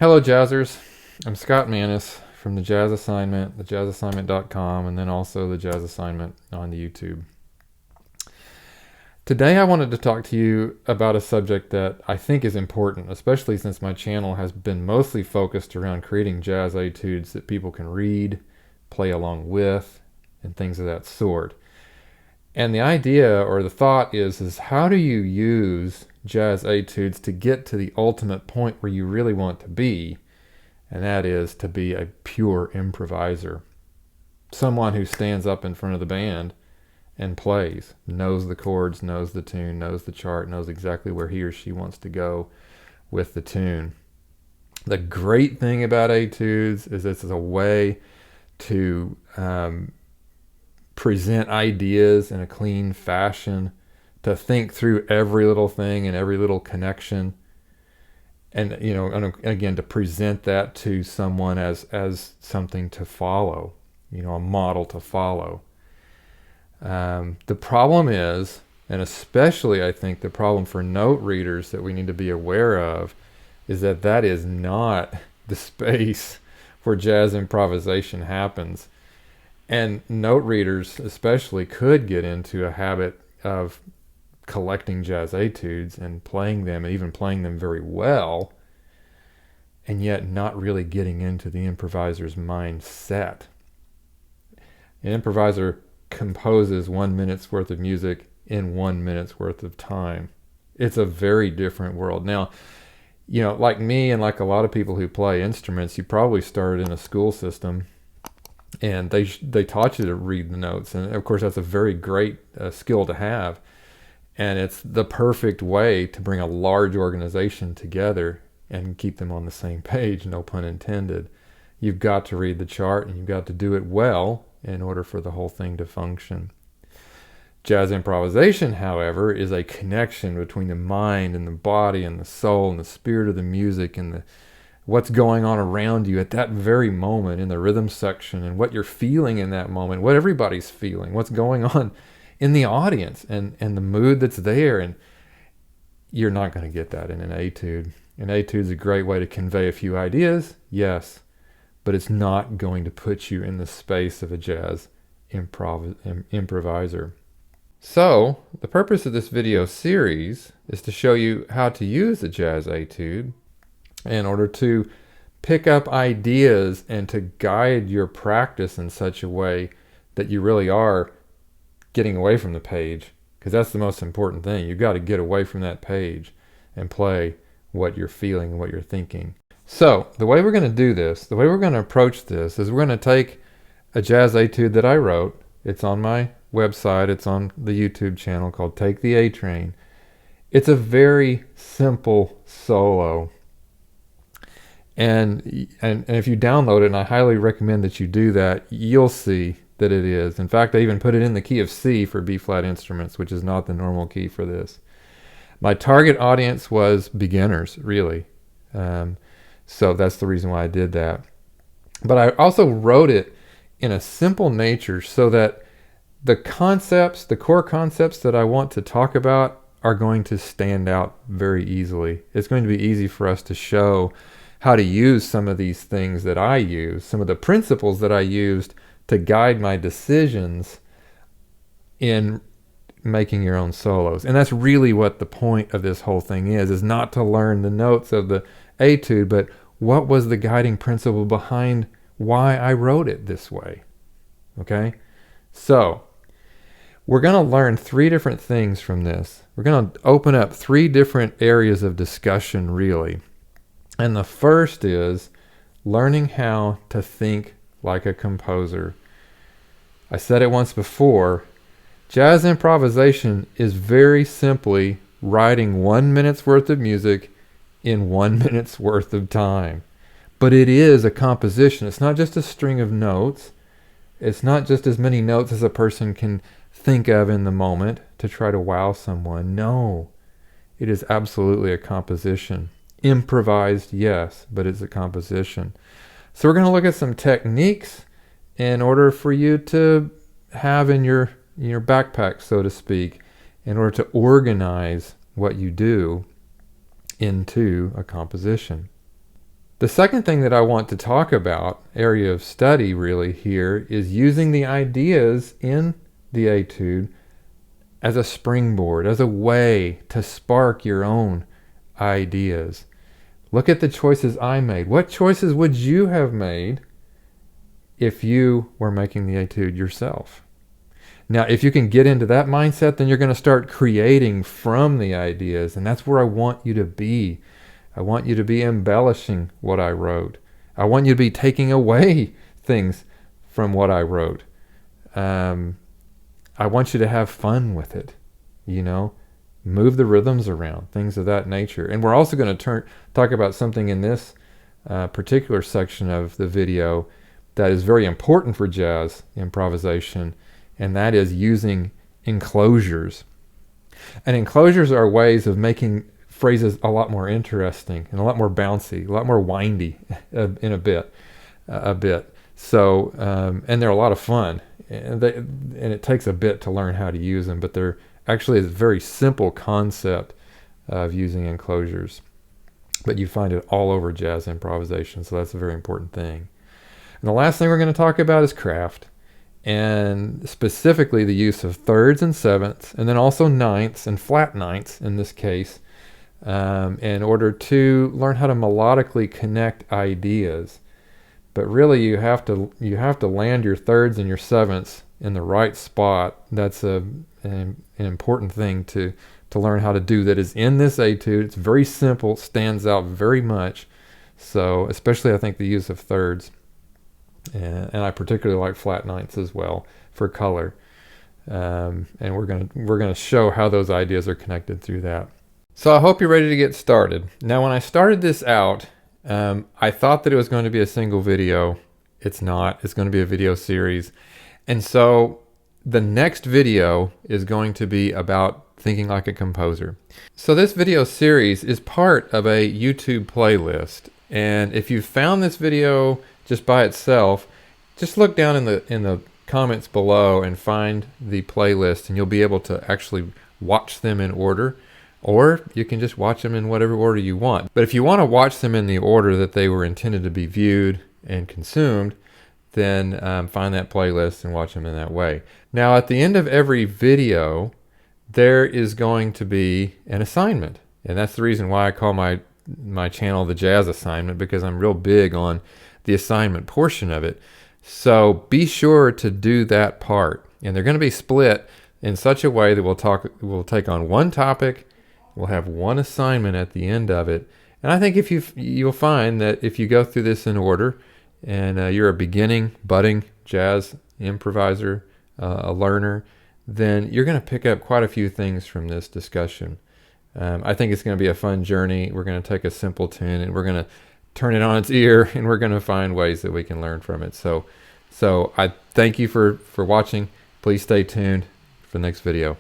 Hello Jazzers, I'm Scott Manis from the Jazz Assignment, thejazzassignment.com, and then also the Jazz Assignment on YouTube. Today I wanted to talk to you about a subject that I think is important, especially since my channel has been mostly focused around creating jazz etudes that people can read, play along with, and things of that sort. And the idea or the thought is how do you use jazz etudes to get to the ultimate point where you really want to be, and that is to be a pure improviser. Someone who stands up in front of the band and plays, knows the chords, knows the tune, knows the chart, knows exactly where he or she wants to go with the tune. The great thing about etudes is it's a way to present ideas in a clean fashion, to think through every little thing and every little connection, and again, to present that to someone as something to follow, a model to follow. The problem is, and especially I think the problem for note readers that we need to be aware of, is that is not the space where jazz improvisation happens. And note readers especially could get into a habit of collecting jazz etudes and playing them, and even playing them very well, and yet not really getting into the improviser's mindset. An improviser composes 1 minute's worth of music in 1 minute's worth of time. It's a very different world. Now, like me and like a lot of people who play instruments, you probably started in a school system and they taught you to read the notes, and of course that's a very great skill to have, and it's the perfect way to bring a large organization together and keep them on the same page, no pun intended. You've got to read the chart and you've got to do it well in order for the whole thing to function. Jazz improvisation, however, is a connection between the mind and the body and the soul and the spirit of the music and what's going on around you at that very moment in the rhythm section, and what you're feeling in that moment, what everybody's feeling, what's going on in the audience, and the mood that's there. And you're not going to get that in an etude. An etude is a great way to convey a few ideas, yes, but it's not going to put you in the space of a jazz improviser. So the purpose of this video series is to show you how to use the jazz etude in order to pick up ideas and to guide your practice in such a way that you really are getting away from the page, because that's the most important thing. You've got to get away from that page and play what you're feeling and what you're thinking. So the way we're going to do this, the way we're going to approach this, is we're going to take a jazz etude that I wrote. It's on my website. It's on the YouTube channel called Take the A Train. It's a very simple solo. And if you download it, and I highly recommend that you do that, you'll see that it is. In fact, I even put it in the key of C for B-flat instruments, which is not the normal key for this. My target audience was beginners, really. So that's the reason why I did that. But I also wrote it in a simple nature so that the core concepts that I want to talk about are going to stand out very easily. It's going to be easy for us to show how to use some of these things that I use, some of the principles that I used to guide my decisions in making your own solos. And that's really what the point of this whole thing is not to learn the notes of the etude, but what was the guiding principle behind why I wrote it this way. Okay? So, we're going to learn 3 different things from this. We're going to open up 3 different areas of discussion, really. And the first is learning how to think like a composer. I said it once before, jazz improvisation is very simply writing 1 minute's worth of music in 1 minute's worth of time. But it is a composition. It's not just a string of notes. It's not just as many notes as a person can think of in the moment to try to wow someone. No, it is absolutely a composition. Improvised, yes, but it's a composition. So we're going to look at some techniques in order for you to have in your backpack, so to speak, in order to organize what you do into a composition. The second thing that I want to talk about, area of study really here, is using the ideas in the etude as a springboard, as a way to spark your own ideas. Look at the choices I made. What choices would you have made if you were making the etude yourself? Now, if you can get into that mindset, then you're going to start creating from the ideas, and that's where I want you to be. I want you to be embellishing what I wrote. I want you to be taking away things from what I wrote. I want you to have fun with it, move the rhythms around, things of that nature. And we're also going to talk about something in this particular section of the video that is very important for jazz improvisation, and that is using enclosures. And enclosures are ways of making phrases a lot more interesting and a lot more bouncy, a lot more windy in a bit. So, and they're a lot of fun, and it takes a bit to learn how to use them, but they're actually a very simple concept of using enclosures. But you find it all over jazz improvisation, so that's a very important thing. And the last thing we're going to talk about is craft, and specifically the use of thirds and sevenths, and then also ninths and flat ninths in this case, in order to learn how to melodically connect ideas. But really, you have to land your thirds and your sevenths in the right spot. That's an important thing to learn how to do. That is in this etude. It's very simple, stands out very much. So, especially I think the use of thirds, and I particularly like flat ninths as well for color. And we're gonna show how those ideas are connected through that. So I hope you're ready to get started. Now, when I started this out, I thought that it was going to be a single video. It's not. It's going to be a video series. And so the next video is going to be about thinking like a composer. So this video series is part of a YouTube playlist. And if you found this video just by itself, just look down in the comments below and find the playlist, and you'll be able to actually watch them in order. Or you can just watch them in whatever order you want. But if you want to watch them in the order that they were intended to be viewed and consumed, then find that playlist and watch them in that way. Now, at the end of every video, there is going to be an assignment. And that's the reason why I call my channel the Jazz Assignment, because I'm real big on the assignment portion of it. So be sure to do that part. And they're going to be split in such a way that we'll take on one topic. We'll have one assignment at the end of it. And I think you'll find that if you go through this in order, and you're a beginning, budding jazz improviser, a learner, then you're going to pick up quite a few things from this discussion. I think it's going to be a fun journey. We're going to take a simple tune and we're going to turn it on its ear, and we're going to find ways that we can learn from it. So I thank you for watching. Please stay tuned for the next video.